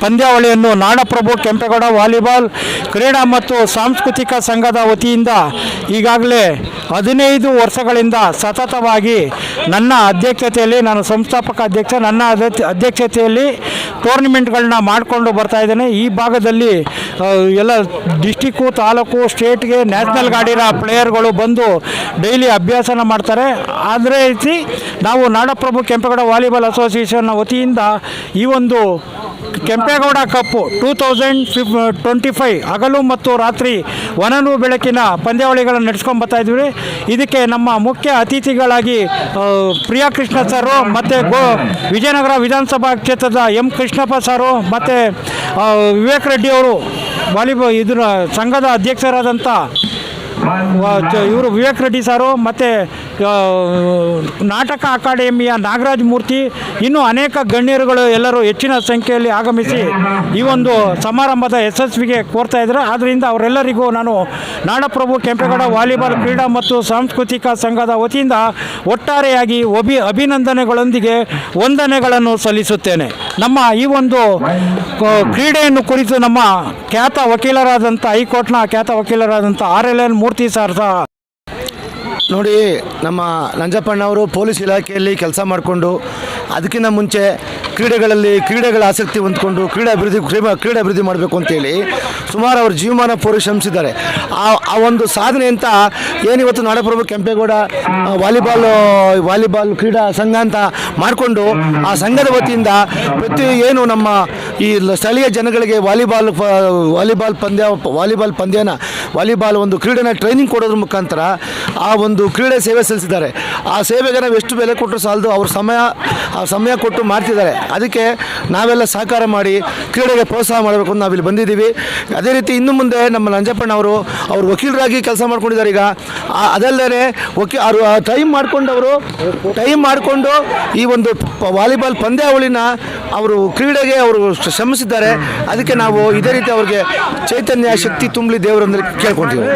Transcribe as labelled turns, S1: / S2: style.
S1: ಪಂದ್ಯಾವಳಿಯನ್ನು ನಾಡಪ್ರಭು ಕೆಂಪೇಗೌಡ ವಾಲಿಬಾಲ್ ಕ್ರೀಡಾ ಮತ್ತು ಸಾಂಸ್ಕೃತಿಕ ಸಂಘದ ವತಿಯಿಂದ ಈಗಾಗಲೇ 15 ವರ್ಷಗಳಿಂದ ಸತತವಾಗಿ ನನ್ನ ಅಧ್ಯಕ್ಷತೆಯಲ್ಲಿ, ನಾನು ಸಂಸ್ಥಾಪಕ ಅಧ್ಯಕ್ಷ, ನನ್ನ ಅಧ್ಯಕ್ಷತೆಯಲ್ಲಿ ಟೂರ್ನಿಮೆಂಟ್ಗಳನ್ನ ಮಾಡಿಕೊಂಡು ಬರ್ತಾ ಇದ್ದೇನೆ. ಈ ಭಾಗದಲ್ಲಿ ಎಲ್ಲ ಡಿಸ್ಟಿಕ್ಕು, ತಾಲೂಕು, ಸ್ಟೇಟ್ಗೆ, ನ್ಯಾಷನಲ್ ಗಾಡಿರ ಪ್ಲೇಯರ್ಗಳು ಬಂದು ಡೈಲಿ ಅಭ್ಯಾಸನ ಮಾಡ್ತಾರೆ. ಅದೇ ರೀತಿ ನಾವು ನಾಡಪ್ರಭು ಕೆಂಪೇಗೌಡ ವಾಲಿಬಾಲ್ ಅಸೋಸಿಯೇಷನ್ನ ವತಿಯಿಂದ ಈ ಒಂದು ಕೆಂಪೇಗೌಡ ಕಪ್ಪು 2025 ಹಗಲು ಮತ್ತು ರಾತ್ರಿ ವನನು ಬೆಳಕಿನ ಪಂದ್ಯಾವಳಿಗಳನ್ನು ನಡೆಸ್ಕೊಂಡು ಬರ್ತಾ ಇದ್ವಿ. ಇದಕ್ಕೆ ನಮ್ಮ ಮುಖ್ಯ ಅತಿಥಿಗಳಾಗಿ ಪ್ರಿಯಾ ಕೃಷ್ಣ ಸರು ಮತ್ತು ವಿಜಯನಗರ ವಿಧಾನಸಭಾ ಕ್ಷೇತ್ರದ ಎಂ ಕೃಷ್ಣಪ್ಪ ಸರು ಮತ್ತು ವಿವೇಕ್ ರೆಡ್ಡಿ ಅವರು ವಾಲಿಬಾಲ್ ಇದರ ಸಂಘದ ಅಧ್ಯಕ್ಷರಾದಂಥ ಇವರು ವಿವೇಕ್ ರೆಡ್ಡಿ ಸಾರು ಮತ್ತು ನಾಟಕ ಅಕಾಡೆಮಿಯ ನಾಗರಾಜ್ ಮೂರ್ತಿ, ಇನ್ನೂ ಅನೇಕ ಗಣ್ಯರುಗಳು ಎಲ್ಲರೂ ಹೆಚ್ಚಿನ ಸಂಖ್ಯೆಯಲ್ಲಿ ಆಗಮಿಸಿ ಈ ಒಂದು ಸಮಾರಂಭದ ಯಶಸ್ವಿಗೆ ಕೋರ್ತಾ ಇದ್ದಾರೆ. ಆದ್ದರಿಂದ ಅವರೆಲ್ಲರಿಗೂ ನಾನು ನಾಡಪ್ರಭು ಕೆಂಪೇಗೌಡ ವಾಲಿಬಾಲ್ ಕ್ರೀಡಾ ಮತ್ತು ಸಾಂಸ್ಕೃತಿಕ ಸಂಘದ ವತಿಯಿಂದ ಒಟ್ಟಾರೆಯಾಗಿ ಅಭಿನಂದನೆಗಳೊಂದಿಗೆ ವಂದನೆಗಳನ್ನು ಸಲ್ಲಿಸುತ್ತೇನೆ. ನಮ್ಮ ಈ ಒಂದು ಕ್ರೀಡೆಯನ್ನು ಕುರಿತು ನಮ್ಮ ಖ್ಯಾತ ವಕೀಲರಾದಂಥ ಹೈಕೋರ್ಟ್ನ ಖ್ಯಾತ ವಕೀಲರಾದಂಥ RLN ಮೂರ್ತಿ ಸರ್
S2: ನೋಡಿ, ನಮ್ಮ ನಂಜಪ್ಪಣ್ಣವರು ಪೊಲೀಸ್ ಇಲಾಖೆಯಲ್ಲಿ ಕೆಲಸ ಮಾಡಿಕೊಂಡು ಅದಕ್ಕಿಂತ ಮುಂಚೆ ಕ್ರೀಡೆಗಳ ಆಸಕ್ತಿ ಹೊಂದ್ಕೊಂಡು ಕ್ರೀಡೆ ಅಭಿವೃದ್ಧಿ ಮಾಡಬೇಕು ಅಂತೇಳಿ ಸುಮಾರು ಅವ್ರ ಜೀವಮಾನ ಪರಿಶ್ರಮಿಸಿದ್ದಾರೆ. ಆ ಒಂದು ಸಾಧನೆ ಅಂತ ಏನಿವತ್ತು ನಾಡಪ್ರಭು ಕೆಂಪೇಗೌಡ ವಾಲಿಬಾಲ್ ಕ್ರೀಡಾ ಸಂಘ ಅಂತ ಮಾಡಿಕೊಂಡು ಆ ಸಂಘದ ವತಿಯಿಂದ ಏನು ನಮ್ಮ ಈ ಸ್ಥಳೀಯ ಜನಗಳಿಗೆ ವಾಲಿಬಾಲ್ ಒಂದು ಕ್ರೀಡೆನ ಟ್ರೈನಿಂಗ್ ಕೊಡೋದ್ರ ಮುಖಾಂತರ ಆ ಒಂದು ಕ್ರೀಡೆ ಸೇವೆ ಸಲ್ಲಿಸಿದ್ದಾರೆ. ಆ ಸೇವೆಗೆ ನಾವು ಎಷ್ಟು ಬೆಲೆ ಕೊಟ್ಟರು ಸಾಲದು. ಅವ್ರ ಸಮಯ ಕೊಟ್ಟು ಮಾಡ್ತಿದ್ದಾರೆ. ಅದಕ್ಕೆ ನಾವೆಲ್ಲ ಸಹಕಾರ ಮಾಡಿ ಕ್ರೀಡೆಗೆ ಪ್ರೋತ್ಸಾಹ ಮಾಡಬೇಕು ಅಂತ ನಾವಿಲ್ಲಿ ಬಂದಿದ್ದೀವಿ. ಅದೇ ರೀತಿ ಇನ್ನು ಮುಂದೆ ನಮ್ಮ ನಂಜಪ್ಪಣ್ಣ ಅವರು ವಕೀಲರಾಗಿ ಕೆಲಸ ಮಾಡ್ಕೊಂಡಿದ್ದಾರೆ. ಈಗ ಅದಲ್ಲದೆ ಅವರು ಟೈಮ್ ಮಾಡಿಕೊಂಡು ಈ ಒಂದು ವಾಲಿಬಾಲ್ ಪಂದ್ಯಾವಳಿನ ಅವರು ಕ್ರೀಡೆಗೆ ಅವರು ಶ್ರಮಿಸಿದ್ದಾರೆ. ಅದಕ್ಕೆ ನಾವು ಇದೇ ರೀತಿ ಅವ್ರಿಗೆ ಚೈತನ್ಯ ಶಕ್ತಿ ತುಂಬಲಿ ದೇವರಂದ್ರೆ ಕೇಳ್ಕೊತೀವಿ.